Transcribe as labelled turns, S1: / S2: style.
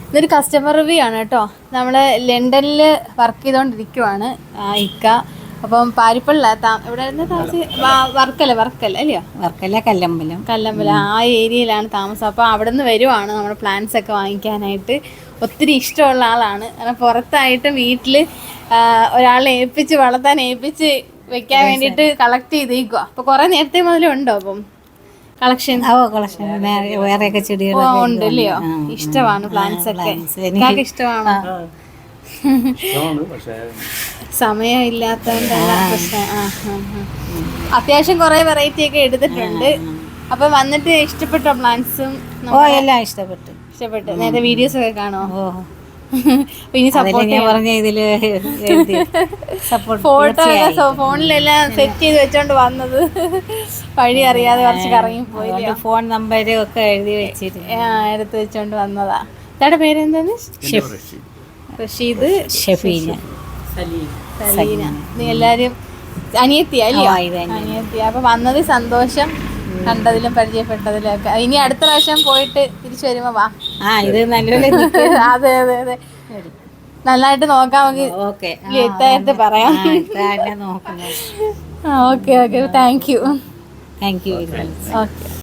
S1: ഇതൊരു customer review ആണ് കേട്ടോ. നമ്മൾ ലണ്ടനിൽ വർക്ക് ചെയ്തുകൊണ്ടിരിക്കുവാണ് ഇക്ക. അപ്പം പാരിപ്പള്ള ഇവിടെ വർക്കല അല്ലയോ?
S2: വർക്കല കല്ലമ്പലം
S1: ആ ഏരിയയിലാണ് താമസം. അപ്പോൾ അവിടെ നിന്ന് വരുവാണ് നമ്മുടെ പ്ലാന്റ്സ് ഒക്കെ വാങ്ങിക്കാനായിട്ട്. ഒത്തിരി ഇഷ്ടമുള്ള ആളാണ്. കാരണം പുറത്തായിട്ടും വീട്ടിൽ ഒരാളെ വളർത്താൻ ഏൽപ്പിച്ച് വെക്കാൻ വേണ്ടിയിട്ട് കളക്ട് ചെയ്തേക്കുക. അപ്പോൾ കുറേ നേരത്തെ മുതലേ ഉണ്ടോ അപ്പം കളക്ഷൻ?
S2: വേറെയൊക്കെ ചെടികൾ
S1: ഉണ്ട് അല്ലയോ? ഇഷ്ടമാണ് പ്ലാന്റ്സ് ഒക്കെ. എനിക്ക് ഇഷ്ടമാണോ? സമയം ഇല്ലാത്തതുകൊണ്ടുള്ള പ്രശ്നം. അത്യാവശ്യം കുറെ വെറൈറ്റി ഒക്കെ എടുത്തിട്ടുണ്ട്. അപ്പൊ വന്നിട്ട് ഇഷ്ടപ്പെട്ടോ പ്ലാന്റ്സും?
S2: എല്ലാം ഇഷ്ടപ്പെട്ടു.
S1: നേരത്തെ വീഡിയോസ് ഒക്കെ കാണോ? ഫോട്ടോ ഒക്കെ ഫോണിലെല്ലാം സെറ്റ് ചെയ്ത് വെച്ചോണ്ട് വന്നത് വഴി അറിയാതെ കുറച്ച് കറങ്ങിപ്പോയി.
S2: ഫോൺ നമ്പർ ഒക്കെ എഴുതി വെച്ചിട്ട്
S1: എടുത്ത് വെച്ചോണ്ട് വന്നതാ. ഇതാടെ പേരെന്താണ്? റഷീദ്,
S2: ഷഫീന,
S1: സലീന. നീ എല്ലാരും അനിയത്തിയാ അല്ലേ? അനിയത്തിയ. അപ്പൊ വന്നത് സന്തോഷം, കണ്ടതിലും പരിചയപ്പെട്ടതിലും ഒക്കെ. ഇനി അടുത്ത പ്രാവശ്യം പോയിട്ട് തിരിച്ചു വരുമ്പോ വാ.
S2: ഇത് നല്ലപോലെ
S1: അതെ അതെ അതെ, നന്നായിട്ട് നോക്കാം നമുക്ക്. എത്തായിട്ട് പറയാം.
S2: നോക്കാം.
S1: Okay okay, thank you.
S2: Thank you.
S1: Okay.